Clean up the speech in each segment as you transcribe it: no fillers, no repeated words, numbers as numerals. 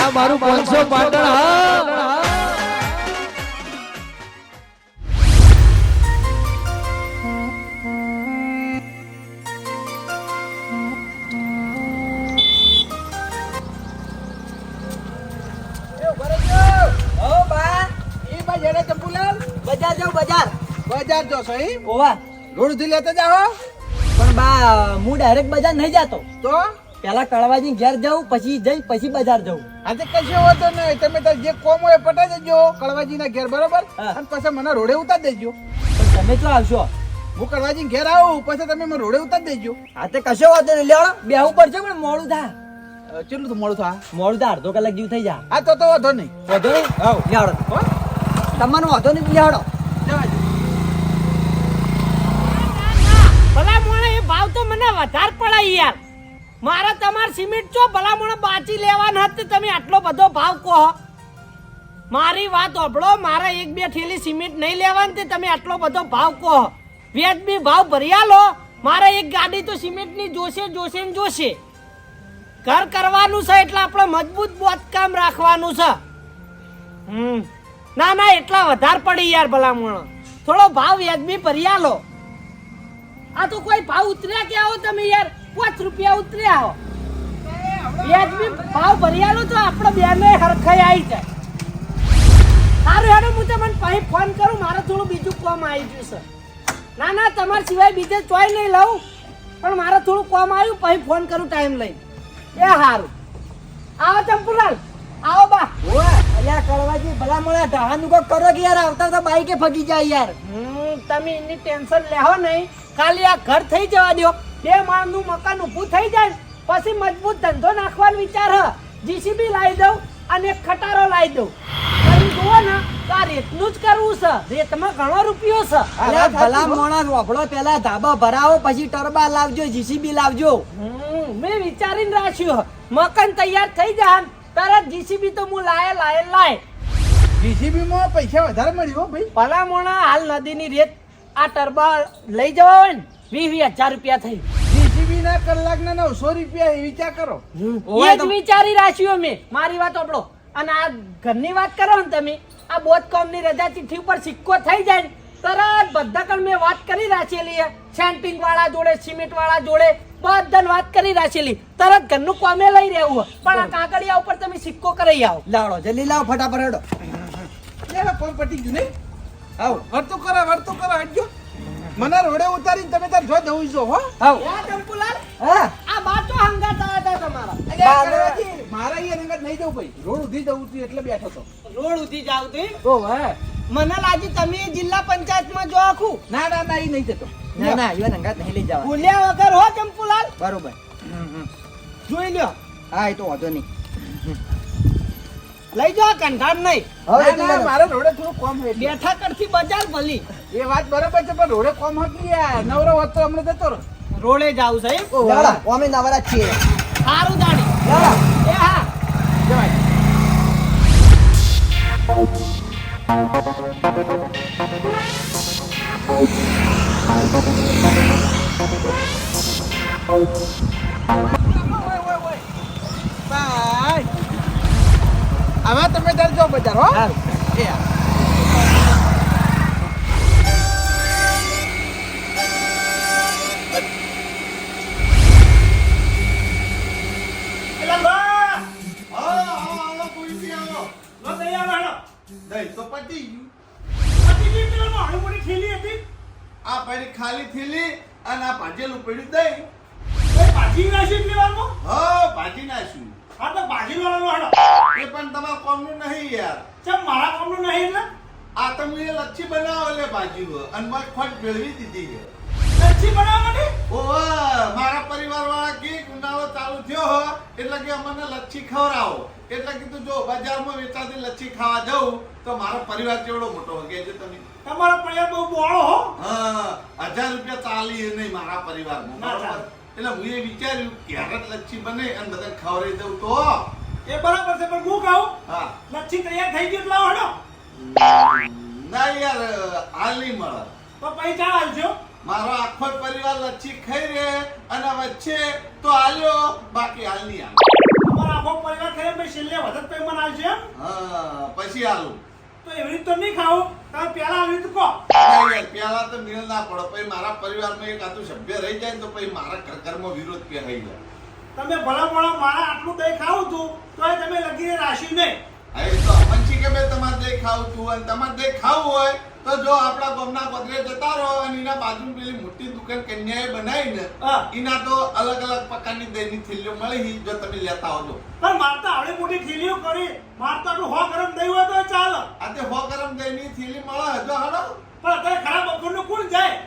આ મારું 500 પાટણ હા બજાર જો સહી ઓવા રોડ થી લેતા જાઓ પણ બા હું ડાયરેક્ટ બજાર નહીં જાતો તો પેલા કળવાજી ઘેર જાઉં પછી બજાર જાઉં આજે કશો હોતો નહીં તમે તાર જે કોમ હોય પટાઈ દેજો કળવાજી ના ઘેર બરોબર હા. અને પછી મને રોડે ઉતાર દેજો પણ તમે શું આવશો હું કળવાજી ઘેર આવું પછી તમે મને રોડે ઉતાર દેજો હા તે કશો વાંધો નહીં લેવડો બેહવું પડશે પણ મોડું થાય કેટલું તો મોડું થા મોડું થાય અડધો કલાક જેવું થઈ જાય આ તો વાંધો નહીં વાંધો નહીં લેવડો હો તમારો વાંધો નહીં લેવડો જવા દે. ભલા મોણે એ ભાવ તો મને વધારે પડાય યાર મારે તમાર સિમેન્ટ ચો ભલા મોણે બાચી લેવાના હતી તમે આટલો બધો ભાવ કહો મારી વાત સાંભળો મારે એક બે થેલી સિમેન્ટ નહીં લેવાની તે તમે આટલો બધો ભાવ કહો વ્યાજબી ભાવ ભરી આલો મારે એક ગાડી તો સિમેન્ટની જોશે ને જોશે ઘર કરવાનું છે એટલે આપણે મજબૂત બાંધકામ રાખવાનું છે ના એટલા વધારે પડી યાર ભલા મોણો થોડો ભાવ વ્યાજબી ભરી આલો આ તો કોઈ ભાવ ઉતર્યા કે આવો તમે યાર 5 રૂપિયા ઉતર્યા હો વ્યાજબી ભાવ ભરી આલો તો આપણે બેને હરખાઈ આવી જાય સારું હેડો હું તમને પછી ફોન કરું મારે થોડું બીજું કામ આવી ગયું છે ના તમારા સિવાય બીજે ચોય નહીં લઉં પણ મારે થોડું કામ આવ્યું પછી ફોન કરું ટાઈમ લઈને એ સારું આવો ચંપુલાલ આવો બા અલ્યા કળવાજી ભલા મળ્યા ઢાહાનું કોક કરો કે યાર આવતા તો બાઈકે ફગી જાય યાર તમે એની ટેન્શન લેહો નહીં ખાલી આ ઘર થઈ જવા દો 2 માળનું મકાન ઊભું થઈ જાય પછી મજબૂત ધંધો નાખવાનો વિચાર હ જીસીબી લાવી દઉં અને એક ખટારો લાવી દઉં કરી જુઓ ને તો આ રેતનું જ કરવું છે રેતમાં ઘણો રૂપિયો છે અલ્યા ભલા મોણા રોફડો પેલા ધાબા ભરાવો પછી ટરબા લાવજો જીસીબી લાવજો મેં વિચારીને રાખ્યું મકાન તૈયાર થઈ જાય તરત જીસીબી તો હું લાય જીસીબી માં પૈસા વધારે મળ્યો હો ભાઈ ભલા મોણા હાલ નદીની રેત આ ટરબા લઈ જવા હોય ને 20,000 રૂપિયા થઈ જીસીબી ના કલાક ના 900 રૂપિયા એ વિચાર કરો એ જ વિચારી રાખ્યું મેં મારી વાત સાંભળો અને આ ઘરની વાત કરો ને તમે આ બોધકામની રજા ચિઠ્ઠી ઉપર સિક્કો થઈ જાય ને તરત બધા કણ મેં વાત કરી રાખેલી છે સેન્ટિંગ વાળા જોડે સિમેન્ટ વાળા જોડે બધાને વાત કરી રાખેલી તરત ઘરનું કામે લઈ રહેવું પણ આ કાગળિયા ઉપર તમે સિક્કો કરી આવો લાવડો જલ્દી લાવો ફટાફટ હેડો લે કોણ પટી ગયું નહીં આવ વર્તો કરો હટજો મને રોડે ઉતારીને તમે તાર જો દઉં છો હો આવ યા ચંપુલાલ હા આ બાચો હંગાત આવ્યા હતા તમારા અલ્યા કળવાજી, મારા અહીંયા રંગત નહીં જવું ભાઈ રોડ ઉધી જવું છું એટલે બેઠો તો રોડ ઉધી જાવ તો ઓ હે મને લાગી તમે જિલ્લા પંચાયતમાં જો આખું ના એ નહીં જતો ના ઈવન અંગાત નહીં લઈ જવા ભૂલ્યા વગર હો ચંપુલાલ બરોબર જોઈ લ્યો હા એ તો વાંધો નહીં લઈ જાઓ કંટાળ નહીં ના, મારે રોડે થોડું કોમ હોય એટલે. બેઠા કરથી બજાર ભલી એ વાત બરાબર છે પણ રોડે કોમ હતું યાર નવરો હોત તો હમણાં જતો રહો. રોડે જાવ છે એમ? લાવડા અમે નવરા જ છીએ સારું દાડી લાવડા એ હા જવાય બાય હવે તમે તાર જાઓ બજાર હો સારું એ હા. આ પડી ખાલી થેલી અને આ ભાજેલું પડ્યું દહીં ભાજી નાસી લેવાનું હા ભાજી નાખ્યું આ તો ભાજી લેવાનું હાડો એ પણ તમારા કોમનું નહીં યાર ચમ મારા કામનું નહીં એટલે આ તમે એ લચ્છી બનાવો એટલે ભાજી હોય અને મારે ખોટ ભેળવી દીધી છે લચ્છી બનાવવા માટે ઓવા મારા પરિવાર વાળા કે ઉનાળો ચાલુ થયો હો એટલે કે અમને લચ્છી ખવડાવો એટલે કીધું જો બજારમાં વેચાતી લચ્છી ખાવા જાઉં તો મારો પરિવાર કેવડો મોટો હોય કે તમે તમારો પરિવાર બહુ બોળો હો હા 1000 રૂપિયા ચાલી એ નહીં મારા પરિવારમાં ના બરાબર? ચાલે. એટલે હું એ વિચાર્યું કે હારત લચ્છી બને અને બધાને ખવડાવી દઉં તો એ બરાબર છે પણ હું કહું હા લચ્છી તૈયાર થઈ ગઈ એટલે હાડો ના યાર હાલ નહીં મળે તો પૈસા હાલજો મારો આખો પરિવાર લચ્છી ખાઈ રહે અને વચ્ચે તો હાલ્યો બાકી હાલ નહીં હાલ અમારો આખો પરિવાર ખાય પછી છેલ્લે વધત પૈ મને આવશે એમ? હા પછી આલું તો એવી રીતે તો નહીં ખાવું તમે પહેલા આવી રીતે કહો. નહીં યાર, પેલા તો મેળ ના પડે પછી મારા પરિવારમાં એક આતું સભ્ય રહી જાય ને તો પછી મારા ઘરમાં વિરોધ પહેરાઈ જાય. તમે ભલા મોણા મારા આટલું દહીં ખાવું તું તો તમે લગીને રાશી નહીં. હા એ તો અમનજી કે મેં તમારે દહીં ખાવું તું અને તમારે દહીં ખાવું હોય તો જો આપણા ગામના ગોદરે જતા રહો અને એના બાજુ પેલી મોટી દુકાન કન્યાએ બનાવીને હા. એના તો અલગ અલગ પ્રકારની દહીંની થેલીઓ મળી જો તમે લેતા આવજો. પણ મારતા આવડી મોટી થેલીઓ કરી મારતા આટલું હો ગરમ દહીં હોય તો ચાલે. આ તે 100 ગરમ દહીંની થેલી મળે જો હાલો પણ અત્યારે ખરાબ બપોરનું કોણ જાય?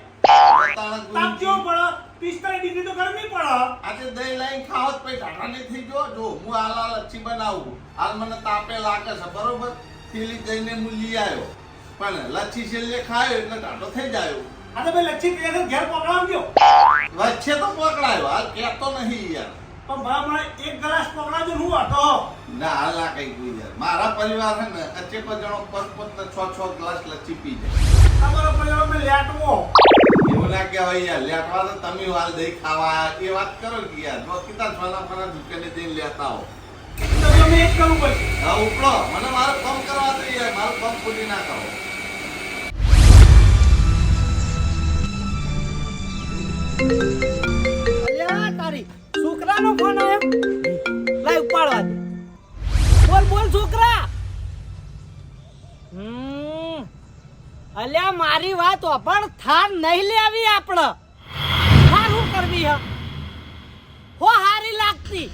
તાણા તાપ ગુરુજી. કેવો પડે? 45 ડિગ્રી તો ગરમી પડે. આજે દહીં લઈને ખાઓ તો પછી ઢાઢા નહીં થઈ ગયો. જો હું હાલ લચ્છી બનાવું હાલ મને તાપે લાગે છે બરોબર થેલી દહીંને હું લઈ આવ્યો પણ લચ્છી છેલ્લે ખાયો એટલે ઢાઢો થઈ જાય. આ તો ભાઈ લચ્છી પીએ ઘેર પકડાવજો. વચ્ચે તો પકડાયો હાલ કહેતો નહીં યાર. પણ ભલા મને એક ગ્લાસ પકડાવજો ને હું હતો. ના હાલ ના કઈ કોઈ યાર મારા પરિવાર છે ને કચ્ચે પર જણો પત 6 ગ્લાસ લચ્છી પી જાય. તમારો પરિવાર મેં લેટવો. એવું ના કહેવાય યાર લેટવા તો તમે હાલ દહીં ખાવા આયા. એ વાત કરો કે યાર જો કીધા છોલા ફરા દુકાને જઈને લેતા આવો. તો તમે એક કરવું પડશે. હા ઉપડો મને મારું કામ કરવા દે યાર મારું કામ પૂરી ના કરો. અલ્યા તારી છોકરાનો ફોન આવ્યો લાઈ ઉપાડવા દે. બોલ બોલ છોકરા. અલ્યા મારી વાત પણ થાર નહીં લેવી આપણે. થાર શું કરવી હ હો હારી લાગતી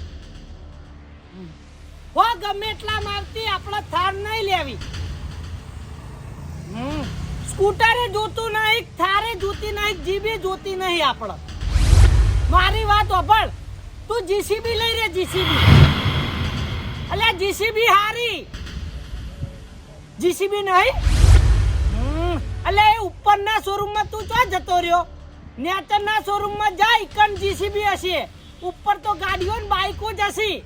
હો ગમે એટલા મારતી આપણે થાર નહીં લેવી. સ્કૂટરે જોતું નહીં થારે જોતી નહીં જીબી જોતી નહીં આપણે. મારી વાત સાંભળ તું જીસીબી લઈ રે જીસીબી. અલ્યા જીસીબી હારી જીસીબી નહીં. અલ્યા એ ઉપરના શોરૂમમાં તું ચો જતો રહ્યો? નેચરના શોરૂમમાં જા ઇકન જીસીબી હશે. ઉપર તો ગાડીઓ ને બાઈકો જ હશે.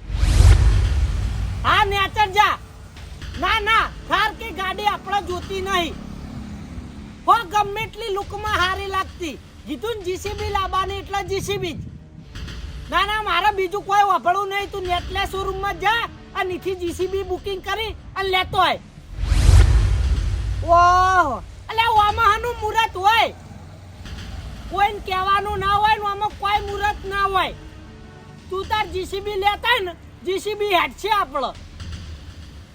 હા નેચર જા. ના ના થાર કે ગાડી આપણે જોતી નહીં. હો ગમે એટલી લુકમાં હારી લાગતી કીધું ને જીસીબી લાવવાની એટલે જીસીબી જ. ના ના મારે બીજું કોઈ વાપરવું નહીં. તું નેટલે શોરૂમમાં જા અને નીથી જીસીબી બુકિંગ કરી અને લેતો હોય. ઓહો અલ્યા આમાં હાનું મુહૂર્ત હોય? કોઈને કહેવાનું ના હોય ને આમાં કોઈ મુહૂર્ત ના હોય. તું તાર જીસીબી લેતા હોય ને જીસીબી હેડ છે આપણો.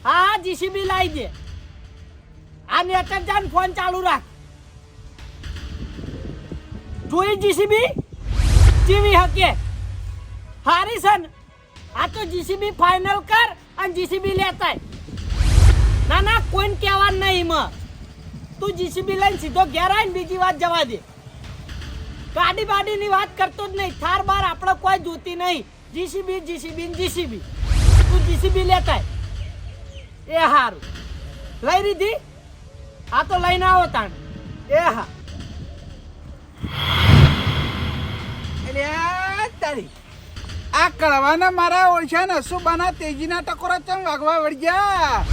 હા જીસીબી લાવી દે. આ નેટર જાન ફોન ચાલુ રાખ. જોઈ જીસીબી જીવી હકે હારી સન. આ તો જીસીબી ફાઇનલ કર અને જીસીબી લેતાય. ના ના કોઈને કહેવાનું નહીં માં. તું જીસીબી લઈને સીધો ઘેર આવીને બીજી વાત જવા દે. ગાડી બાડીની વાત કરતો જ નહીં. થાર બાર આપણે કોઈ જોતી નહીં. JCB JCB JCB. તું જીસીબી લેતાય એ હારું લઈ લીધી. આ તો લઈને આવો તાણ. એ હા અલ્યા તારી આ કળવાના મારા ઓળખ્યા નસુબાના તેજીના ટકોરા ચમ વાગવા વળગ્યા.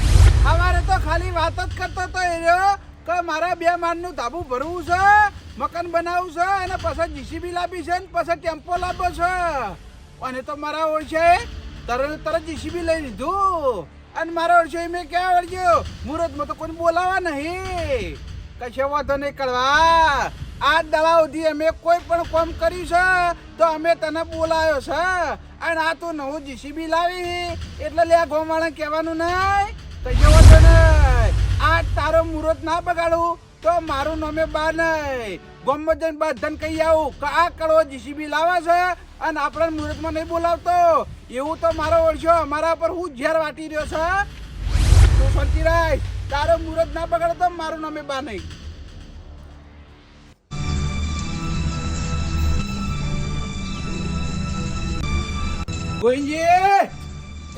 અમારે તો ખાલી વાત જ કરતો તો એ રહ્યો કે મારા 2 માળનું ધાબુ ભરવું છે, મકાન બનાવવું છે અને પછી જીસીબી લાવી છે ને પછી ટેમ્પો લાવવો છે. અને તો મારા ઓળખ્યાએ તરત જીસીબી લઈ લીધું અને મારા ઓળખ્યાએ મેં ક્યાં વળગ્યો મુહૂર્તમાં તો કોઈ બોલાવા નહીં. કશો વાંધો નહીં કળવા. આ દડા સુધી અમે કોઈ પણ કામ કર્યું છે તો અમે તને બોલાયો છે અને આ તું નવું જીસીબી લાવી એટલે લે ગોમાળા કહેવાનું નહીં. કશો વાંધો નહીં. આ તારો મુહૂર્ત ના બગાડું તો મારું નામે બા નહીં. ગોમમાં જઈને બધાને કહી આવું કે આ કડવો જીસીબી લાવે છે અને આપણે મુહૂર્તમાં નહીં બોલાવતો. એવું તો મારો ઓળખ્યો અમારા પર હું ઝેર વાટી રહ્યો છે. તું શાંતિ રાખ. તારો મુહૂર્ત ના બગાડો તો મારું નામે બા નહીં. ગોવિંદજી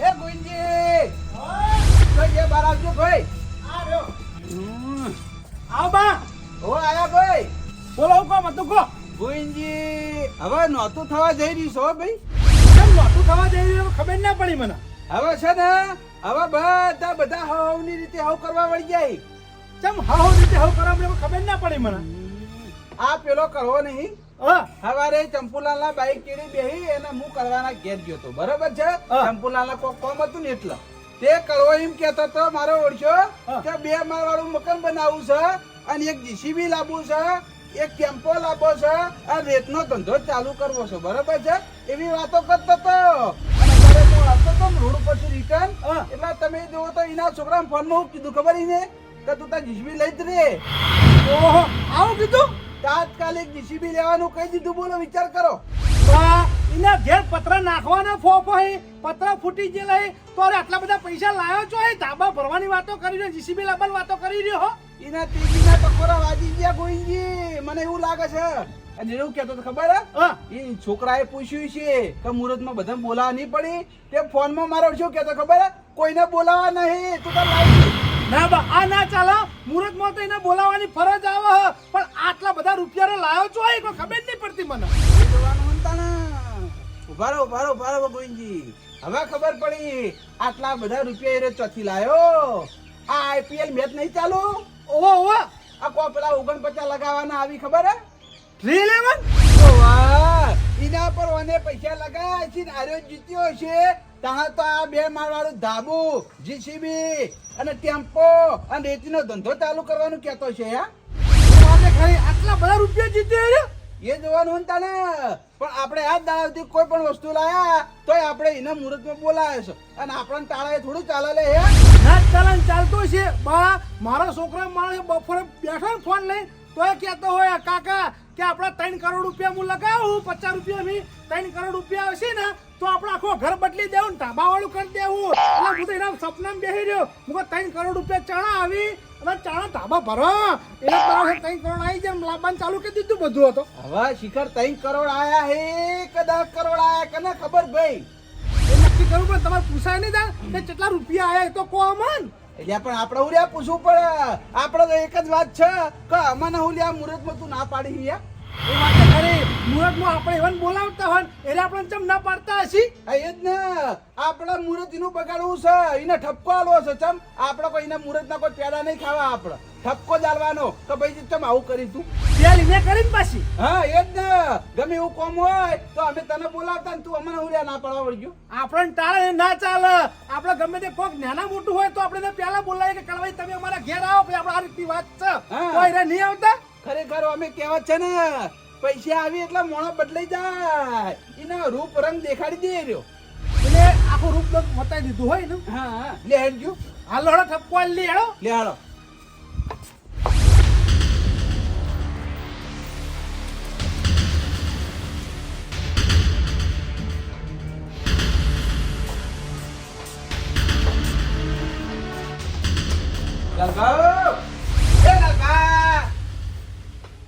એ ગોવિંદજી તો જે બહાર આવજો ભાઈ. આ રહ્યો. આવ બા. ઓ આયા ભાઈ. બોલો હુકમ હતું કો. ગોવિંદજી હવે નહોતું થવા જઈ રહ્યું છો ભાઈ. કેમ નહોતું થવા જઈ રહ્યું ખબર ના પડી મને. હવે છે ને હવે બધા હવની રીતે હવ કરવા વળી જાય. ચમ હાવ રીતે હાવ કરવા મને ખબર ના પડી મને. આ પેલો કરવો નહીં સવારે ચંપુલાલના બાઈક ચીડી બેહી અને હું કરવાના ઘેર ગયો તો બરોબર છે ચંપુલાલના કોક કામ હતું ને એટલે તે કળવો એમ કહેતો તો મારો ઓળશો કે 2 માળ વાળું મકાન બનાવવું છે અને એક જીસીબી લાવવું છે એક ટેમ્પો લાવવો છે અને રેતનો ધંધો ચાલુ કરવો છે બરોબર છે એવી વાતો કરતો તો અને જ્યારે હું આવતો તો ને રોડ ઉપરથી રિટર્ન એટલે તમે જોવો તો એના છોકરાને ફોનમાં હું કીધું ખબર એને કે તું તાર જીસીબી લઈ જ રે ઓહો આવું કીધું તાત્કાલિક જીસીબી લેવાનું કહી દીધું બોલો વિચાર કરો એના ઘેર પતરા નાખવાના ફોફો હે પતરા ફૂટી ગયેલા હે તો અરે આટલા બધા પૈસા લાવ્યો છો એ ધાબા ભરવાની વાતો કરી રહ્યો જીસીબી લાવવાની વાતો કરી રહ્યો હો એના તેજીના ટકોરા વાજી ગયા ગોવિંદજી મને એવું લાગે છે અને એવું કહેતો તો ખબર હે એ છોકરાએ પૂછ્યું છે કે મુહૂર્તમાં બધાને બોલાવા નહીં પડી તે ફોનમાં મારો શું કહેતો ખબર હે કોઈને બોલાવા નહીં તું તો લાવી ના બા આ ના ચાલે મુહૂર્તમાં તો એને બોલાવવાની ફરજ આવે હે. પણ આટલા બધા રૂપિયા લાવ્યો છો એ કોઈ ખબર જ નહીં પડતી મને એ જોવાનું હતા ને ઉભા રહો ગોવિંદજી હવે ખબર પડી આટલા બધા રૂપિયા એ ચોથી લાયો આ આઈપીએલ મેચ નહીં ચાલુ ઓહો ઓહો આ કો પેલા 49 લગાવવાના આવી ખબર હે 311 વાહ એના પર ઓને પૈસા લગાયા છે ને આર્યો જીત્યો છે તાણા તો આ 2 માળ વાળું ધાબુ જીસીબી અને ટેમ્પો અને રેતીનો ધંધો ચાલુ કરવાનું કહેતો છે હે વાતે ખરી આટલા બધા રૂપિયા જીત્યો રે એ જોવાનું હતા ને પણ આપણે આ દાડાથી કોઈ પણ વસ્તુ લાયા તોય આપણે એના મુહૂર્તમાં બોલાયો છે અને આપણને તાળાએ થોડું ચાલે લે હે ના ચાલન ચાલતો છે બા મારો છોકરો માણસ બપોરે બેઠો ને ફોન લઈ તોય કહેતો હોય કાકા કે આપણા 3 કરોડ રૂપિયા હું લગાવું 50 રૂપિયા મી 3 કરોડ રૂપિયા આવશે ને તો આપણે આખો ઘર બદલી દેવું ને ઢાબા વાળું કરી દેવું એટલે હું તો એના સપનામાં બેસી રહ્યો હું 3 કરોડ રૂપિયા ચણા આવી અને ચણા ઢાબા ભરો એના તરફ 3 કરોડ આવી જાય લાવવાનું ચાલુ કરી દીધું બધું હતો હવે શિખર 3 કરોડ આયા હે કે 10 કરોડ આયા કને ખબર ભાઈ એ નક્કી કરવું પણ તમારે પૂછાય નહીં તા કે કેટલા રૂપિયા આયા એ તો કહો અમન એટલે પણ આપણે ઉલ્યા પૂછવું પડે આપણે તો એક જ વાત છે કે અમને ઉલ્યા મુહૂર્તમાં તું ના પાડી યા એ વાત તો ખરી મુહૂર્તમાં આપણે એવન બોલાવતા હોય એટલે આપણે ચમ ના પાડતા હશી આ એ જ ને આપણા મુહૂર્ત એનું બગાડવું છે એને ઠપકો આલવો છે ચમ આપણે કોઈ એના મુહૂર્તના કોઈ પેડા નહીં ખાવા આપણે ઠપકો જ આલવાનો કે ભાઈ ચમ આવું કરી તું તેલ એને કરીને પાછી હા એ જ ને ગમે એવું કોમ હોય તો અમે તને બોલાવતા ને તું અમને ઉલ્યા ના પાડવા વળગ્યો આપણને ટાળે ના ચાલે આપણે ગમે તે કોક નાના મોટું હોય તો આપણે પહેલા બોલાય કે કળવાઈ તમે અમારા ઘેર આવો પછી આપણે આ રીતની વાત છે કોઈ રે નહીં આવતા ખરેખર અમે કહેવત છે ને પૈસા આવી એટલે મોણો બદલાઈ જાય એના રૂપ રંગ દેખાડી દે રહ્યો એટલે આખું રૂપ બતાવી દીધું હોય ને હા લે હેડજો હાલો હળો ઠપકો આલી લે હેડો લે હાલો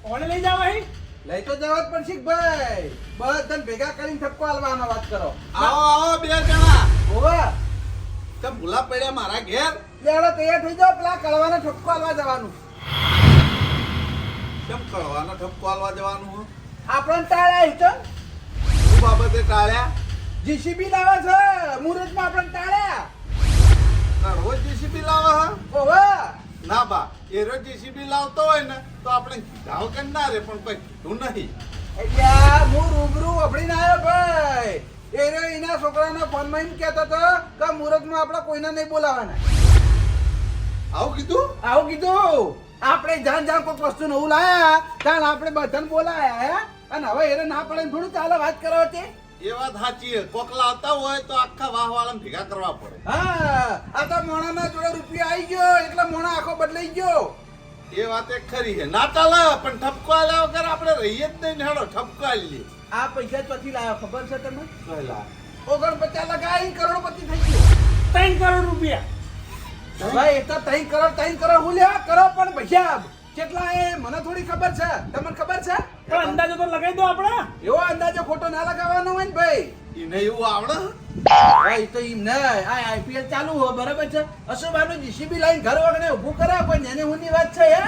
કોને લઈ જાવ અહીં લઈ તો જવા જ પડશે ભાઈ બધાને ભેગા કરીને ઠપકો આલવાનો વાત કરો આવો 2 જણા ઓવા તમે ભૂલા પડ્યા મારા ઘેર લેડો તૈયાર થઈ જાઓ પેલા કળવાના ઠપકો આલવા જવાનું કેમ કળવાનો ઠપકો આલવા જવાનું હો? આપણને ટાળ્યા હિચો શું બાબતે ટાળ્યા જીસીબી લાવે છે મુહૂર્તમાં આપણને ટાળ્યા રોજ જીસીબી લાવે હા ઓવા ના બા એ રોજ જીસીબી લાવતો હોય ને તો આપણે કીધા કે ના રે પણ કોઈ કીધું નહીં એટલે હું રૂબરૂ અભડીને આવ્યો ભાઈ એ રે એના છોકરાના ફોનમાં એમ કહેતો હતો કે મુહૂર્તમાં આપણે કોઈને નહીં બોલાવાના આવું કીધું આવું કીધું આપણે જાણ જાણ કોઈ વસ્તુ નવું લાયા ત્યાં આપણે બધાને બોલાયા હે અને હવે એને ના પડે ને થોડું ચાલે વાત કરો તે એ વાત સાચી છે કોક લાવતા હોય તો આખા વાહ વાળાને ભેગા કરવા પડે હા આ તો મોણાના જોડે રૂપિયા આવી ગયો એટલે મોણા આખો બદલાઈ ગયો એ વાત એક ખરી છે ના ચાલે પણ ઠપકો આલ્યા વગર આપણે રહીએ જ નહીં ને હેડો ઠપકો આલીએ આ પૈસા ચોથી લાવ્યો ખબર છે તમે પહેલા 49 લગાવી કરોડપતિ થઈ ગયો 3 કરોડ રૂપિયા ભાઈ એ તો 3 કરોડ હું લેવા કરો પણ પૈસા કેટલા એ મને થોડી ખબર છે તમને ખબર છે પણ અંદાજો તો લગાવી દો આપણે એવો અંદાજો ખોટો ના લગાવવાનો હોય ને ભાઈ એને એવું આવડે ભાઈ તો એમ ને આ આઈપીએલ ચાલુ હો બરાબર છે અશુભાનું જીસીબી લાઈન ઘર વગર ઊભું કરે કોઈ નેને હુંની વાત છે હે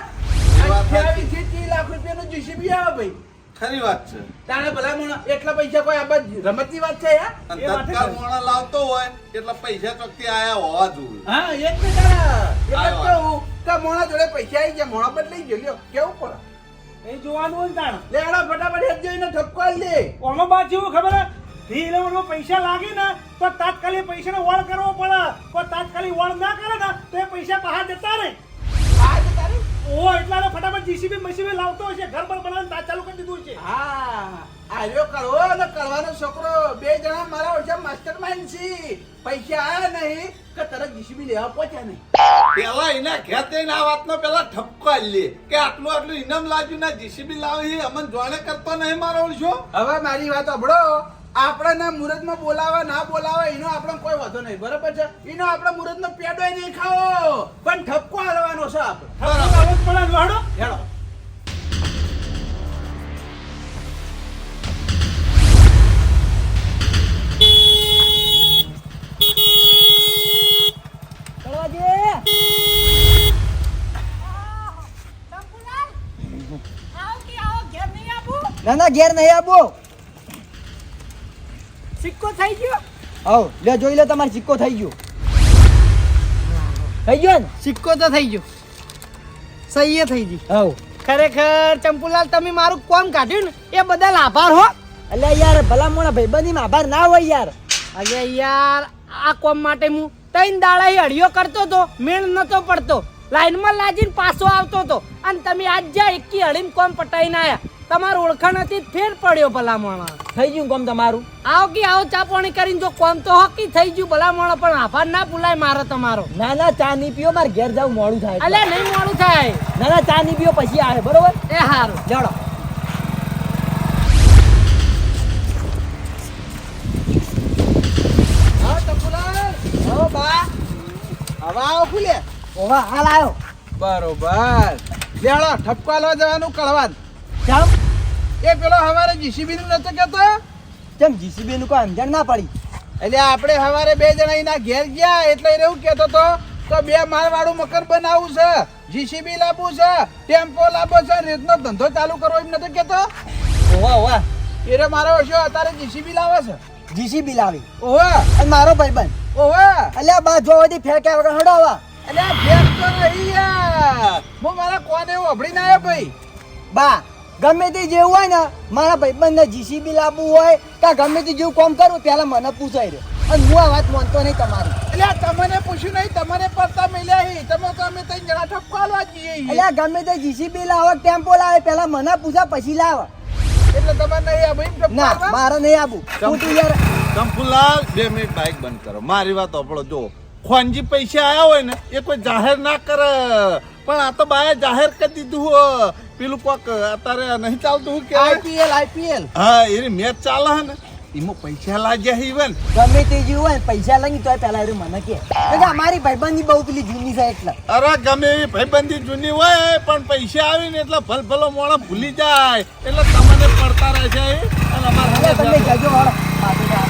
એ વાત સાચી. 28 લાખ રૂપિયાનું જીસીબી આવે ભાઈ ખરી વાત છે તાણે ભલા એટલા પૈસા કોઈ આ બધી રમતની વાત છે હે અને એ વાત તત્કાલ ખરી. મોણા લાવતો હોય એટલે પૈસા ચોકથી આયા હોવા જોઈએ હા એ જ ને તારા એટલે આવ્યો. કહું કે મોણા જોડે પૈસા આવી ગયા મોણા બદલાઈ ગયો લ્યો કેવું પડે એ જોવાનું હોય ને તાણ. લે હેડો ફટાફટ હેડ જઈને ઠપકો આલી દે. આમાં બાદ જેવું ખબર હે? 311 માં પૈસા લાગે ને તો તાત્કાલિક પૈસાનો વળ કરવો પડે. કોઈ તાત્કાલિક વળ ના કરે ને તો એ પૈસા બહાર જતા રહે. આ તો તારે? ઓહો, એટલા તો ફટાફટ જીસીબી મસીબી લાવતો હશે, ઘર પર બનાવીને તાર ચાલુ કરી દીધું છે. હા આર્યો કરવો અને કરવાનો છોકરો બે જણા મારા ઓછા માસ્ટરમાઇન્ડ છે. પૈસા આયા નહીં કે તરત જીસીબી લેવા પહોંચ્યા નહીં. પેલા એના ઘેર જઈને આ વાતનો પેલા ઠપકો આલી લે કે આટલું ઇનામ લાવ્યું ના જીસીબી લાવી અમન જોડે કરતો નહીં મારો ઓળશો. હવે મારી વાત સાંભળો, આપણે મુહૂર્તમાં બોલાવા ના બોલાવા એનો આપણો કોઈ વાંધો નહીં, બરાબર છે? એનો આપણે મુહૂર્તનો પેડો નહીં ખાવો, પણ ઠપકો હાલવાનો છે આપણે. ઠપકો આવો જ પડે, વાળો. હેડો. ના ના ઘેર નહીં આવો. સિક્કો થઈ ગયો. આવ લે જોઈ લે, તમારો સિક્કો થઈ ગયો. થઈ ગયો ને? સિક્કો તો થઈ ગયો, સહી થઈ ગઈ. આવ ખરેખર ચંપુલાલ તમે મારું કોમ કાઢ્યું ને એ બદલ આભાર હો. અલ્યા યાર ભલા મોણા ભાઈબંધીમાં આભાર ના હોય યાર. અરે યાર આ કોમ માટે હું 3 દાડા હળિયો કરતો તો, મેળ નતો પડતો, લાઈનમાં લાજીને પાછો આવતો તો, અને તમે આજ જ્યાં એકી હળીને કોમ પટાઈને આયા. તમારું ઓળખાણ હતી ફેર પડ્યો ભલા મોણા. થઈ ગયું કોમ તમારું? આવો કે આવો ચા પાણી કરીને જો કોમ તો હકી થઈ ગયું ભલા મોણા, પણ આભાર ના ભૂલાય મારો તમારો. ના ના ચા નહીં પીઓ, મારે ઘેર જાવ મોડું થાય. અલે નહીં મોડું થાય. ના ના ચા નહીં પીઓ પછી આવે, બરોબર? એ હારું લેવડો. હા ટપુલાલ. હો બા. હવે આવો ફૂલે. ઓવા હાલ આવ્યો. બરોબર. લેડો ઠપકો આલવા જવાનું કળવાન. કેમ? એ પેલો હવારે જીસીબી નું નતો કેતો? કેમ જીસીબી નું કોઈ સમજણ ના પડી? એટલે આપણે હવારે બે જણા એના ઘેર ગયા એટલે એ એવું કહેતો તો કે 2 માળ વાળું મકર બનાવવું છે, જીસીબી લાવવું છે, ટેમ્પો લાવવો છે, રેતનો ધંધો ચાલુ કરવો એમ નતો કેતો? ઓવા ઓવા એ મારો ઓછો અત્યારે જીસીબી લાવે છે. જીસીબી લાવી ઓવા અને મારો ભાઈબંધ. ઓવા. અલ્યા બા જોવાથી ફેંક્યા વગર હડાવા. એટલે આ ભેગ તો નહીં યાર. હું મારા કોને એવું અભડીને આવ્યો ભાઈ. બા ગમે તે જેવું હોય ને, મારા ભાઈબંધને જીસીબી લાવવું હોય કે ગમે તે જેવું કામ કરું પેલા મને પૂછાય રે, અને હું આ વાત માનતો નહીં તમારી. એટલે આ તમને પૂછ્યું નહીં, તમને પડતા મળ્યા હી. તમે તો અમે 3 જણા ઠપકો આલવા જઈએ હી. અલ્યા ગમે તે જીસીબી લાવે ટેમ્પો લાવે પેલા મને પૂછા પછી લાવે. એટલે તમારે નહીં આ ભાઈ ઠપકો ના આલવા? મારે નહીં આવું. ખોટું યાર. ચંપુલાલ 2 મિનિટ બાઈક બંધ કરો, મારી વાત સાંભળો. જો ખોનજી પૈસા આયા હોય ને એ કોઈ જાહેર ના કરે, પણ આ તો બાએ જાહેર કરી દીધું હો. પેલું કોક અત્યારે નહીં ચાલતું કે આઈપીએલ. હા એની મેચ ચાલે હે ને એમાં પૈસા લાગ્યા ઈવન. ગમે તે જેવું હોય ને પૈસા લઈ તો પેલા એ મને કે અમારી ભાઈબંધી બહુ પેલી જૂની છે એટલે. અરે ગમે એવી ભાઈબંધી જૂની હોય પણ પૈસા આવી ને એટલે ભલો મોણા ભૂલી જાય એટલે તમને પડતા રહે છે અને અલ્યા તમે અમારે જજો વાળો પાછું જાઓ.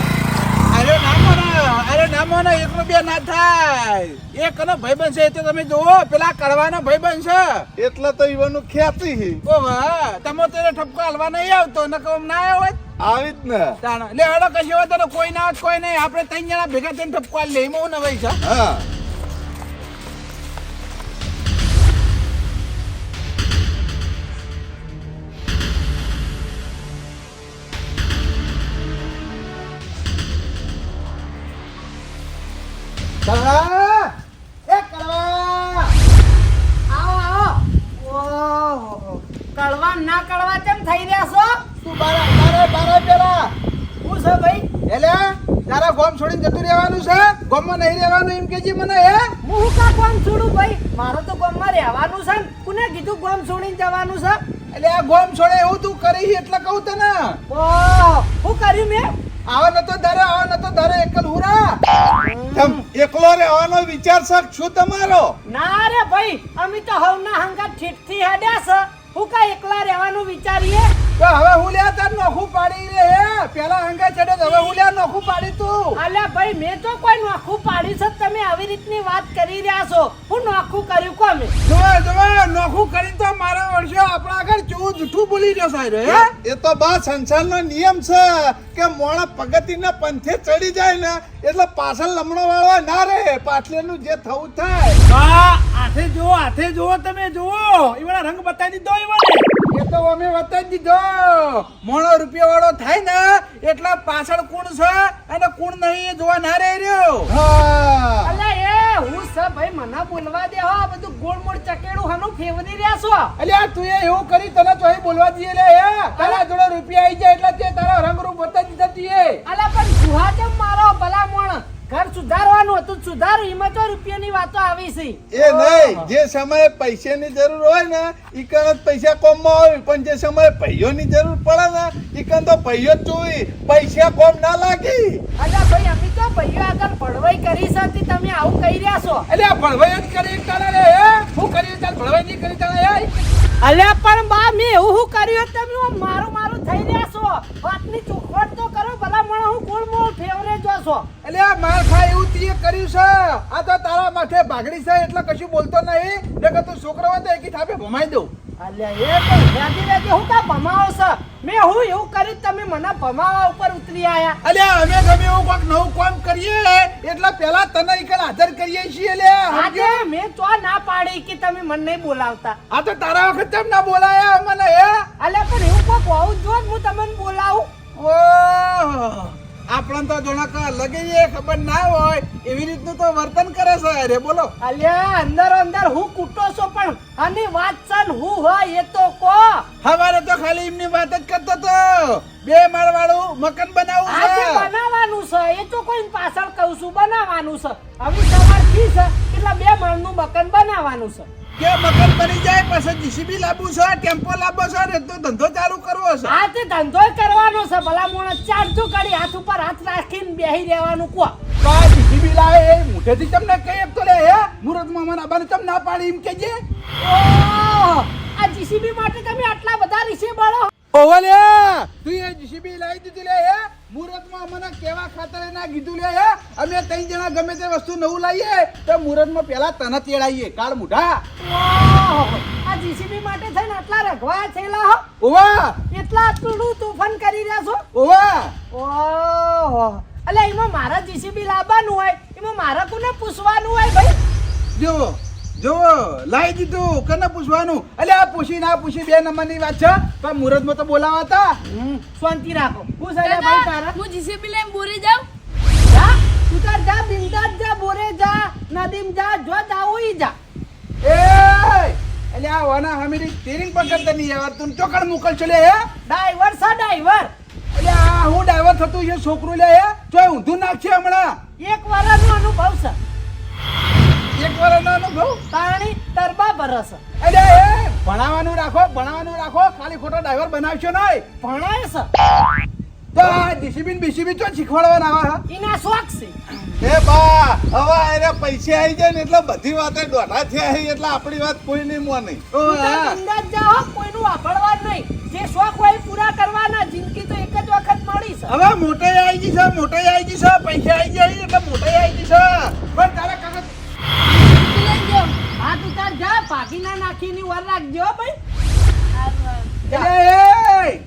અરે નામો ના 1 રૂપિયા ના થાય. એક નો ભાઈબંધ છે તે તમે જોવો, પેલા કડવાનો ભાઈબંધ છે. એટલે તો ઈવનનું ખ્યાતિ હી ઓ વાહ, તમે તેને ઠપકો હાલવા નહીં આવતો, ન કહું ના આવ્યો હોત. આવી જ ને. તાણ લે હેડો કશી વાત તો કોઈ ના હોત, કોઈ નહીં. આપણે 3 જણા ભેગા થઈને ઠપકો હાલ લે. એમાં હું નવાઈ છે. હા કડવા, એ કડવા. આવો આવો. ઓહો કડવા ના કડવા કેમ થઈ રહ્યા છો? તું બારે પેલા હું છે ભાઈ? એટલે તારા ગોમ છોડીને જતું રહેવાનું છે? ગોમમાં નહીં રહેવાનું એમ કેજી મને. હે હું હું કા ગોમ છોડું ભાઈ? મારો તો ગોમમાં રહેવાનું છે ને. કોને કીધું ગોમ છોડીને જવાનું છે? એટલે આ ગોમ છોડે એવું તું કરી એટલે કહું તને. ઓહ હું કર્યું મેં? આવો નતો ધરે એકલ હુરા. તમ એકલો રહેવાનો વિચાર છે શું તમારો? ના રે ભાઈ, અમે તો હવના હંગા ઠીકથી હેડ્યા છે. હું કા એકલા રહેવાનું વિચારીએ? તો હવે હું લ્યા તાર નોખું પાડી રે. હે પેલા હંગા ચડે તો હવે હું લ્યા નોખું પાડી તું. અલ્યા ભાઈ મેં તો કોઈ નોખું પાડ્યું છે. તમે આવી રીતની વાત કરી રહ્યા છો. હું નોખું કર્યું કોમે? જોવા નોખું કરી તો મારા વર્ષો આપણા આગળ ચૂ જૂઠું બોલી રહ્યો સાહેબ. હે એ તો બા સંસારનો નિયમ છે કે મોણા પગતીના પંથે ચડી જાય ને એટલે પાછળ લમણો વાળવા ના રહે, પાછળનું જે થવું થાય. બા હાથે જુઓ તમે જુઓ. ઈવાના રંગ બતાવી દીધો ઈવાને. એ તો અમે વતાવી દીધો મોણો રૂપિયા વાળો થાય ને એટલા પાછળ કોણ છે અને કોણ નહીં એ જોવા ના રહી રહ્યો. હા અલે એ હું સ ભાઈ મને બોલવા દે હો આ બધું ગોળ મોળ ચકેડું હનું ફેવરી રહ્યા છો. અલ્યા તું એવું કરી તને તો અહીં બોલવા દઈએ લે હે તારા જોડે રૂપિયા આવી જાય એટલે તે તારા રંગરૂપ બતાવી દીધા તીએ. અલે પણ ગુહા કેમ મારો ભલા મોણ ઘર સુધારવાનું હતું સુધારું એમાં તો રૂપિયાની વાતો આવી છે. એ નહીં જે સમયે પૈસાની જરૂર હોય ને ઈકણ જ પૈસા કોમમાં હોય પણ જે સમયે પૈયોની જરૂર પડે ને ઈકણ તો પૈયો જ જોઈ પૈસા કોમ ના લાગી. અલે ભાઈ અમે તો ભાઈઓ આગળ ભળવાઈ કરી છે તમે આવું કહી રહ્યા છો. અલ્યા ભળવાઈ જ કરી તારા રે હે હું કરી ચાલ ભળવાઈ નહીં કરી તારા યાર. અલ્યા પણ બા મેં એવું શું કર્યું તમે મારું મારું થઈ રહ્યા છો વાતની ચોખવટ તો કરો ભલા મને હું કોણ મોળ ફેવરે જો છો. અલ્યા માર ખાય એવું તીએ કર્યું છે આ તો તારા માથે ભાગડી છે એટલે કશું બોલતો નહીં નકર તું છોકરો હોય તો એકી થાપે ભમાઈ દઉં. અલ્યા એ પણ વેદી વેદી હું કા ભમાવો છો મેં હું એવું કર્યું તમે મને ભમાવા ઉપર ઉતરી આયા. અલ્યા અમે ગમે એવું કોઈક નવું કામ કરીએ એટલે પેલા તને ઈકણ હાજર કરીએ છીએ લ્યા આજે મેં તો ના પાડી કે તમે મને નહીં બોલાવતા. આ તો તારા વખત કેમ ના બોલાયા મને હે. અલ્યા પણ એવું કોક હોવું જ જોઈએ હું તમને બોલાવું. ઓહ આપણને તો જોણા કા લગે ખબર ના હોય એવી રીતનું તો વર્તન કરે છે અરે બોલો. અલ્યા અંદર અંદર હું કૂટો છો પણ આની વાત છે ને હું હોય એ તો કો. હવારે તો ખાલી એમની વાત જ કરતો તો 2 માળ વાળું મકાન બનાવવું આજે છે. બનાવવાનું છે એ તો કોઈ પાછળ કહું છું બનાવવાનું છે હવે સવારથી છે એટલે 2 માળનું મકાન બનાવવાનું છે. કે મકાન બની જાય પછી જીસીબી લાવવું છે ટેમ્પો લાવવો છે ને તો ધંધો ચાલુ કરવો છે. આ તે ધંધો કરવાનો છે ભલા મોણસ ચારજો કરી હાથ ઉપર હાથ રાખીને બેહી રહેવાનું કો. તો આ જીસીબી લાવે એ મુઠેથી તમને કઈ એક તો લે હે મુહૂર્તમાં મને આબાને ચમ ના પાડી એમ કેજે. ઓહ આ જીસીબી માટે તમે આટલા બધા રીસે બળો. ઓલે તું એ જીસીબી લાવી દીધી લે હે મુહૂર્તમાં મને કેવા ખાતર ના કીધું લે હે અમે 3 જણા ગમે તે વસ્તુ નવું લાવીએ તો મુહૂર્તમાં પહેલા તને તેડાઈએ કાળ મુઢા. ઓહ આ જીસીબી માટે થઈને આટલા રઘવા છેલા હો ઓવા એટલા આટલું તોફાન કરી રહ્યા છો. ઓવા ઓહ અલે એમાં મારા જીસીબી લાવવાનું હોય એમાં મારા કોને પૂછવાનું હોય ભાઈ. જો જો લાવી દીધું કને પૂછવાનું અલે આ પૂછી ના પૂછી 2 નંબરની વાત છે પણ મુહૂર્તમાં તો બોલાવા હતા. શાંતિ રાખો હું સાહેબ ભાઈ તારા હું જીસીબી લઈને બોરી જાઉં. જા તું તાર જા બિંદાસ જા બોરે જા નદીમ જા જો જાવું ઈ જા. એ અલે આ વાના હમીરી સ્ટીરિંગ પકડતા નહીં યાર તું ચોકડ મોકલ છો લે હે. ડ્રાઈવર છે ડ્રાઈવર. અલે આ હું ડ્રાઈવર થતું છે છોકરું લે હે તોય ઊંધું નાખશે હમણાં. 1 વર્ષનો અનુભવ છે 1 વર્ષનો અનુભવ. તાણી તરબા ભરસ અલે એ ભણાવવાનું રાખો ખાલી ખોટો ડ્રાઈવર બનાવશો નહીં. ભણાય છે તો આ ડીસીબી બીસીબી તો શીખવાડવાના આવે હા. એના શોખ છે. એ બા હવે એને પૈસા આવી જાય ને એટલે બધી વાતે દોઢા થયા એટલે આપણી વાત કોઈ નહીં મોને. ઓ તું તાર હા બિંદાસ જા હો કોઈનું વાપરવા જ નહીં જે શોખ હોય એ પૂરા કરવાના જિંદગી તો એક જ વખત મળી છે. હવે મોટાઈ આવી ગઈ છે પૈસા આવી જાય એટલે મોટાઈ આવી ગઈ છે પણ તારા કાકા જીસીબી લઈને જાઉં. હા તું તાર જા પાકીના નાખીની વર રાખજો હો ભાઈ. અલે એ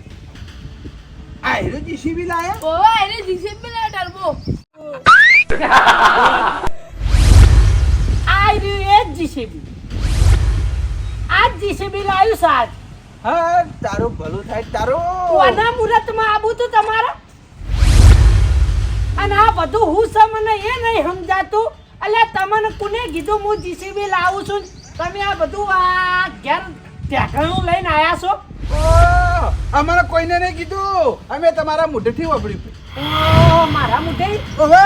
આ હીરો જીસીબી લાયા. ઓવા એને જીસીબી લઈને ટર્બો. આ રહ્યું એ જ જીસીબી આ જ જીસીબી લાવ્યું સાત. હા તારું ભલું થાય તારું. કોના મુહૂર્તમાં આવું તું તમારા અને આ બધું હું છે મને એ નહીં સમજાતું. અલ્યા તમને કોને કીધું હું જીસીબી લાવું છું તમે આ બધું આ ઘેર ટેકણું લઈને આયા છો. ઓહ, અમારે કોઈને નહીં કીધું અમે તમારા મોઢેથી વાપર્યું. ઓહ મારા મુઢે ઓહો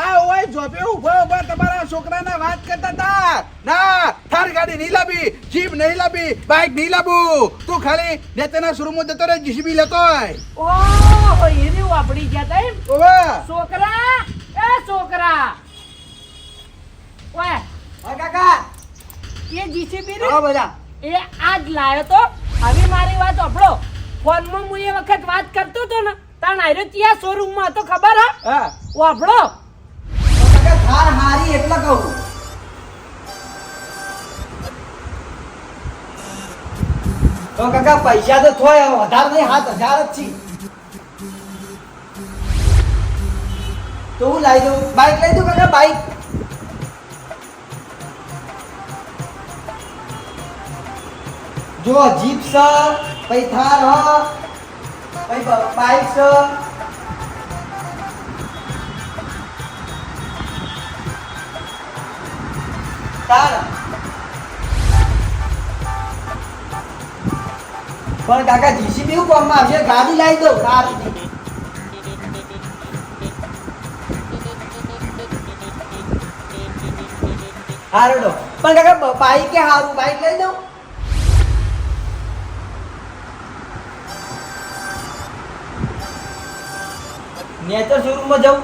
આ ઓય જોપે ઉભા તમારા છોકરાના વાત કરતા હતા ના થાર ગાડી નહીં લાવી જીપ નહીં લાવી બાઇક નહીં લાવું તું ખાલી નેતાના શોરૂમમાં જતો રહે જીસીબી લેતો હોય. ઓહ હીરી વાપડી ગયા તા એમ. ઓહો છોકરા એ છોકરા ઓય હા કાકા એ જીસીબી હા બધા એ આજ લાયો તો હવે મારી વાત સાંભળો ફોનમાં હું એ વખત વાત કરતો હતો ને તાણ આયરો ત્યાં શોરૂમમાં હતો ખબર હા હા વાપડો કાકા થાર હારી એટલે કહું. તો કાકા પૈસા તો થોય વધારે નહીં 7,000 જ છે. તો હું લઈ દઉં બાઈક લઈ દઉં કાકા બાઈક. જો જીપ છે પછી થાર હ પછી બાઈક છે તાર પણ કાકા જીસીબી એવું કામમાં આવશે ગાડી લાવી દઉં કાર હારડો પણ કાકા બાઈક કે હારું બાઈક લઈ દઉં નેચર શોરૂમમાં જાઉં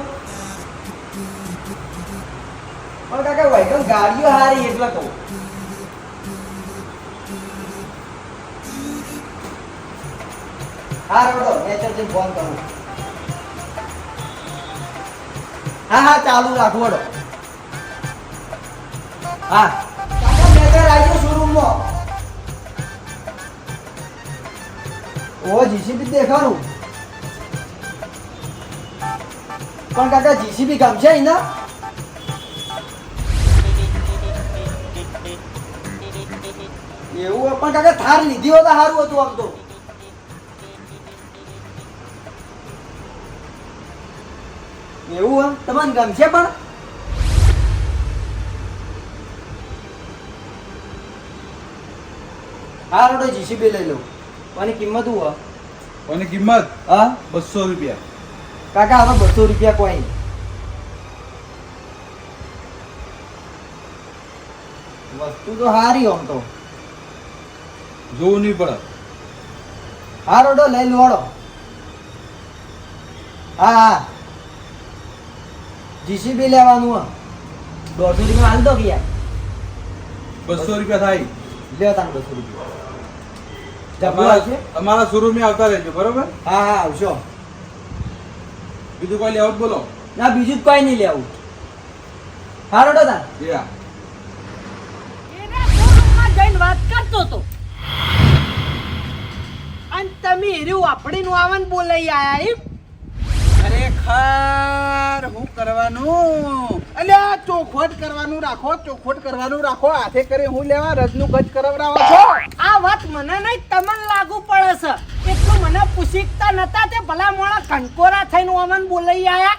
પણ કાકા વાઈકલ ગાડીઓ હારી એટલે કહું હારડો નેચર થી ફોન કરું હા ચાલુ રાખવડો હા કાકા નેચર આવી શોરૂમમાં ઓ જીસીબી દેખાડું પણ કાકા જીસીબી ગમશે ને એવું પણ કાકા થાર લીધી હોત સારું હતું આમ તો એવું તમને ગમશે પણ હારું તો જીસીબી લઈ લઉં કોની કિંમત હું કોની કિંમત હા 200 રૂપિયા કાકા હવે 200 રૂપિયા કોઈ વસ્તુ તો હારી આમ તો જોવું નહીં પડે હારો તો લઈ લોડો હા જીસીબી લેવાનું 200 રૂપિયા હાલ દો કે યાર 200 રૂપિયા થાય લ્યો તાન 200 રૂપિયા જબરો છે તમારા શોરૂમે આવતા રહેજો બરોબર હા આવશો બીજું કોઈ લેવું બોલો ના બીજું જ કોઈ નહીં લેવું હારો તો તાન યા એના શોરૂમમાં જઈને વાત કરતો તો અને તમે એર્યું આપણીનું આવન બોલાઈ આયા એમ ખરેખર હું કરવાનું અલ્યા ચોખવટ કરવાનું રાખો હાથે કરી હું લેવા રજનું ગજ કરાવડાવો છો આ વાત મને નહીં તમને લાગુ પડે છે એટલું મને પૂછીકતા નતા તે ભલા મોણા કંકોરા થઈને અમન બોલાઈ આયા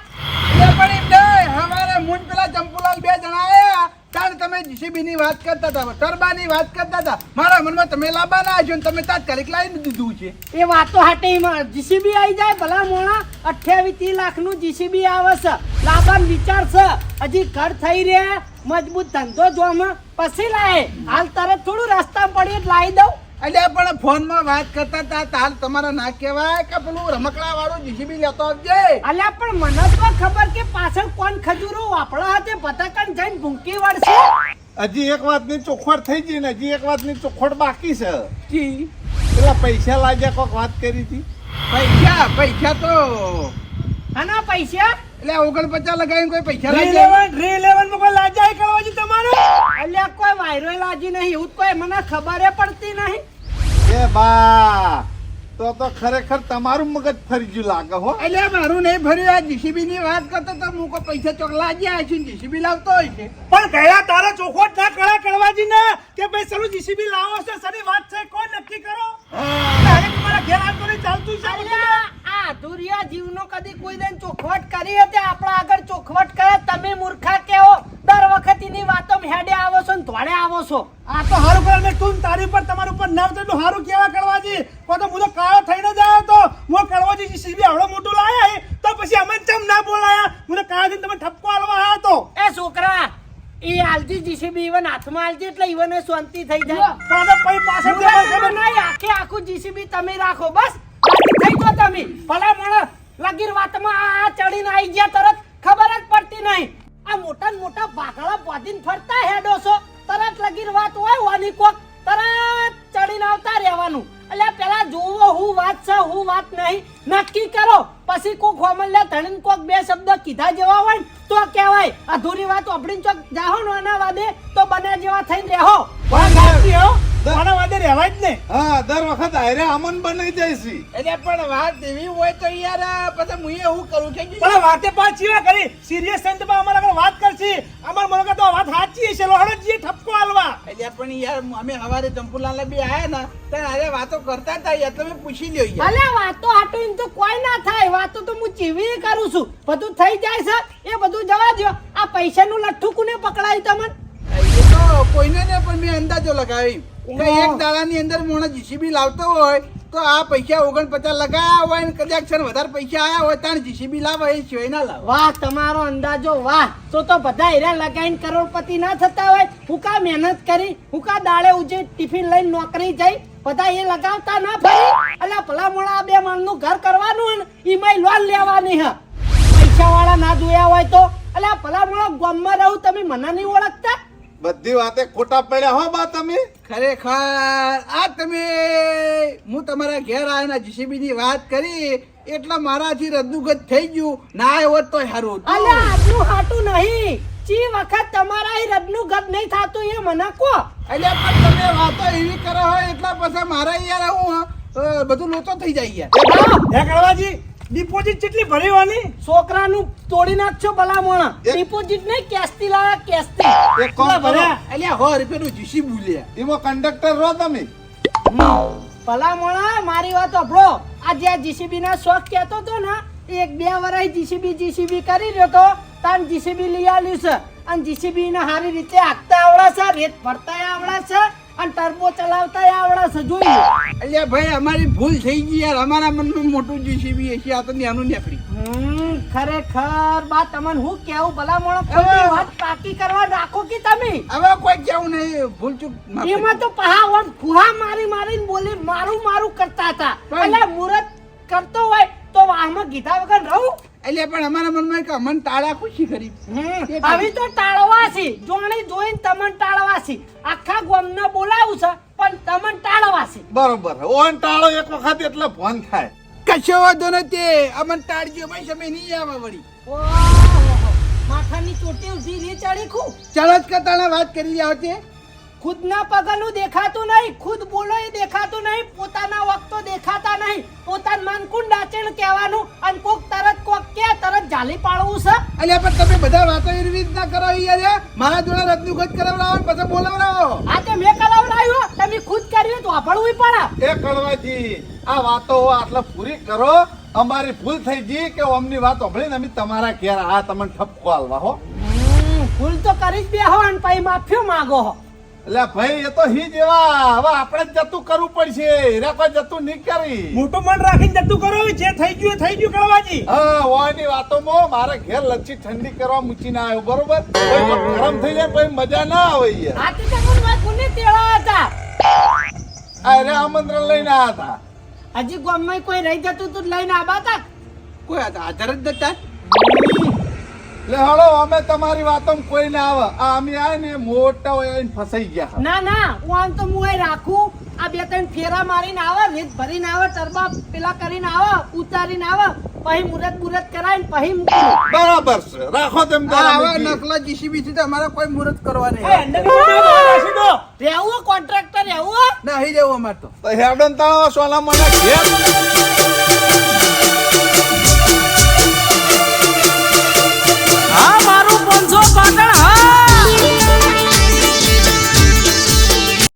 એટલે પણ એમ નહીં હવારે મુન પેલા ચંપુલાલ બે જણા આયા તાણ તમે જીસીબી ની વાત કરતા હતા ટર્બાની વાત કરતા હતા મારા મનમાં તમે લાવવાના છો ને તમે તાત્કાલિક લાવી દીધું છે એ વાતો હાટે જીસીબી આવી જાય ભલા મોણા 28-30 લાખનું જીસીબી આવે છે લાભાન વિચાર છે હજી ઘર થઈ રહ્યા મજબૂત ધંધો જોવામાં પછી લાય હાલ તરત થોડું રસ્તા પડી એટલે લાવી દઉં અલ્યા પણ ફોનમાં વાત કરતા હતા તાલ તમારા ના કહેવાય કે પેલું રમકડા વાળું જીસીબી લેતો આવજે અલ્યા પણ મને તો ખબર કે પાછળ કોણ ખજૂરો વાપડા હાથે પતકન જઈને ભૂંકી વળશે હજી એક વાતની ચોખવટ થઈ ગઈ ને હજી એક વાતની ચોખવટ બાકી છે જી પેલા પૈસા લાગ્યા કોક વાત કરી હતી પૈસા તો આના પૈસા એટલે 49 લગાવીને કોઈ પૈસા રી લાગે 11 માં કોઈ લાજાઈ કરવાજી તમારે અલ્યા કોઈ વાયરો લાજી નહીં એવું તો કોઈ મને ખબરે પડતી નહીં એ બા તો ખરેખર તમારું મગજ ફરી ગયું લાગે હો એટલે મારું નહીં ભર્યું આ જીસીબી ની વાત કરતો તો હું કોઈ પૈસા ચોક લાગ્યા છે જીસીબી લાવતો હોય છે પણ ગયા તારા ચોખવટ ના કરા કરવાજી ને કે ભાઈ સરું જીસીબી લાવો છે સરી વાત છે કોઈ નક્કી કરો ડાયરેક્ટ મારા ઘેર આવતો નહીં ચાલતું છે અલ્યા આ અધૂરિયા જીવનો કદી કોઈ દિન ચોખવટ કરી હતી આપણા આગળ ચોખવટ કરે તમે મૂર્ખા કેવો દર વખત એની વાતો હેડે આવો છો ને ધોળે આવો છો આ તો હારું કરે તું તારી ઉપર તમારા ઉપર ના તો હારું કેવા કરવાજી કો તો મુજો કાળો થઈને જ આવ્યો તો હું કરવાજી જીસીબી આવડો મોટું લાયા તો પછી અમે ચમ ના બોલાયા મને કાળા દિન તમે ઠપકો આલવા આવ્યો તો એ છોકરા એ આલજી જીસીબી ઈવન હાથમાં આલજી એટલે ઈવને શાંતિ થઈ જાય પણ પૈ પાછળ તે ખબર નહીં આખું જીસીબી તમે રાખો બસ બાકી થઈ જો તમે ભલા માણસ લગીર વાતમાં આ ચડીને આવી ગયા તરત ખબર જ પડતી નહીં આ મોટા ને મોટા ભાગળા બોધીને ફરતા હેડો છો તરત લગીર વાત હોય વાની કોક તરત ચડીને આવતા રહેવાનું એટલે પેલા જોવો હું વાત છે હું વાત નહીં નક્કી કરો પછી કોક હોમલ્યા ધણીને કોક બે શબ્દ કીધા જેવા હોય ને તો કહેવાય અધૂરી વાત આપણી ચોક જાહો ને આના વાદે તો બને જેવા થઈને રહો મારા વાદે રહેવાય જ ને હા દર વખત આયરે અમન બનાવી જઈશી એટલે પણ વાત એવી હોય તો યાર પછી હું એવું કરું છે પણ વાતે પાછી કરી સિરિયસ થઈને તો અમારા આગળ વાત કરશી અમાર મને તો વાત સાચી છે લોહડો જ જી ઠપકો આલવા. એટલે પણ યાર અમે હવારે ચંપુલાલ બી આયા ને ત્યારે અરે વાતો કરતા હતા યાર, તમે પૂછી લ્યો યાર. અલે વાતો હાટું તો કોઈ ના થાય, વાતો તો હું ચીવી કરું છું, બધું થઈ જાય છે એ બધું જવા દો. આ પૈસાનું લઠ્ઠું કોને પકડાયું તમને? એ તો કોઈને ને પણ મેં અંદાજો લગાવી કે એક દાડાની અંદર મોણસ જીસીબી લાવતો હોય તો આ પૈસા 49 લગાયા હોય ને કદાચ છે ને વધારે પૈસા આયા હોય તાણ જીસીબી લાવે એ સિવાય ના લાવે. વાહ તમારો અંદાજો વાહ. તો બધા હીરા લગાઈને કરોડપતિ ના થતા હોય? હું કા મહેનત કરી, હું કા દાડે ઉજે ટિફિન લઈને નોકરી જઈ, બધા એ લગાવતા ના ભાઈ? અલા ભલા મોણા બે માણનું ઘર કરવાનું હોય ને ઈમાંય લોન લેવાની હ. પૈસા વાળા ના જોયા હોય તો અલા ભલા મોણા ગામમાં રહું, તમે મને નહીં ઓળખતા? બધી વાતે ખોટા પડ્યા હો બા તમે. ખરેખર આ તમે હું તમારા ઘેર આવીને જીસીબી ની વાત કરી એટલે મારાથી રદ્દુગત થઈ ગયું. ના હોત તો સારું હતું. અલ્યા આટલું હાટું નહીં, ચી વખત તમારા એ રદનું ગત નહીં થાતું એ મને કહો. એટલે પણ તમે વાતો એવી કરો હોય એટલે પછી મારા યાર હું બધું લોચો થઈ જાય યાર. હે કડવાજી, ડિપોઝિટ કેટલી ભરવાની? છોકરાનું તોડી નાખશો ભલા મોણા. એક- ડિપોઝિટ નહીં, કેસ્તી લાવ્યા કેસ્તી. એક કામ કરો, ભર્યા? એટલે 100 રૂપિયાનું જીસીબી લ્યા. એમાં કંડક્ટર રહો તમે. ભલા મોણા મારી વાત સાંભળો. આજે આ જીસીબી ના શોખ કહેતો તો ને, 1-2 વર્ષ જીસીબી કરી રહ્યો તો તાન જીસીબી લઈ આલ્યું છે. અને જીસીબી ને સારી રીતે હાંકતા આવડે છે, રેત ભરતા આવડે છે અને ટર્બો ચલાવતા આવડે છે. જોઈ લો. એટલે ભાઈ અમારી ભૂલ થઈ ગઈ યાર. અમારા મનમાં મોટું જીસીબી હશે, આ તો નાનું નીકળી. ખરેખર બા તમને હું કેવું ભલા મોણો, ખોટી વાત પાકી કરવા રાખો કે તમે. હવે કોઈ કેવું નહીં, ભૂલ ચૂક માફ કરજો. એમાં તો પહા વન ફુહા મારીને બોલી મારું કરતા હતા. પણ- એટલે મુરત કરતો હોય તો વાહમાં કીધા વગર રહું. એટલે પણ અમારા મનમાં કે અમને ટાળા ખુશી કરી. હવે તો ટાળવાસી જોણી જોઈને તમને ટાળવાસી. આખા ગામને બોલાવું છે પણ તમને ટાળવાસી. બરોબર ઓન ટાળો એક વખત એટલે ફોન થાય. કશો વાંધો નથી, અમને ટાળજો ભાઈ, સમય નહીં આવે વળી. ઓહો, માથાની ચોટી ઉભી રે ચડી ખુબ. ચાલો જ કતાના વાત કરી રહ્યા છે. ખુદના પગનું દેખાતું નહીં, ખુદ બોલો એ દેખાતું નહીં, પોતાના વખતો દેખાતા નહીં. પોતાનું મન કુંડ ડાચણ કહેવાનું અને કોક તરત તરત જાલી પાડવું છે. એટલે પણ તમે બધા વાતો એવી રીત ના કરો યાર. મારા જોડે રત્નુગત કરાવડાવો ને પછી બોલાવડાવો. આ તે મેં કરાવડાવ્યું, તમે ખુદ કર્યું તો વાપરવું પડે. એ કડવાજી આ વાતો આટલા પૂરી કરો. અમારી ભૂલ થઈ ગઈ કે અમની વાત સાંભળીને અમે તમારા ઘેર આ તમને ઠપકો આલવા હો. ભૂલ તો કરી જ બેહો અને પછી માફી માંગો હો. એટલે ભાઈ એ તો હી જેવા હવે આપણે જ જતું કરવું પડશે. રે કોઈ જતું નહીં કરી. મોટું મન રાખીને જતું કરો, જે થઈ ગયું એ થઈ ગયું કડવાજી. હા ઓની વાતોમાં મારે ઘેર લચ્છી ઠંડી કરવા મૂકીને આવ્યો બરોબર. કોઈ જો ગરમ થઈ જાય પછી મજા ના આવે યાર. આ તે તમને વાત કોને તેડા હતા? અરે આમંત્રણ લઈને આવ્યા હતા. હજી ગામમાં કોઈ રહી જતું તું લઈને આવા હતા? કોઈ આધાર જ નતા. એટલે હળો અમે તમારી વાતોમાં કોઈ ના આવે. આ અમે આય ને મોટા હોય એને ફસાઈ ગયા. ના હું આમ તો હું અહીં રાખું. આ 2-3 ફેરા મારીને આવે, રેત ભરીને આવે, ટરબા પેલા કરીને આવે, ઉતારીને આવે, પછી મુરત કરાવીને પછી મૂકી. બરાબર છે રાખો તેમ આવા નકલા જીસીબી થી તો અમારે કોઈ મુહૂર્ત કરવા એ નહીં. અંદરની મોટા રાખી દો. રહેવું કોન્ટ્રાક્ટર રહેવું. નહીં રહેવું અમારે તો. હેડન તાળો સોના મને ઘેર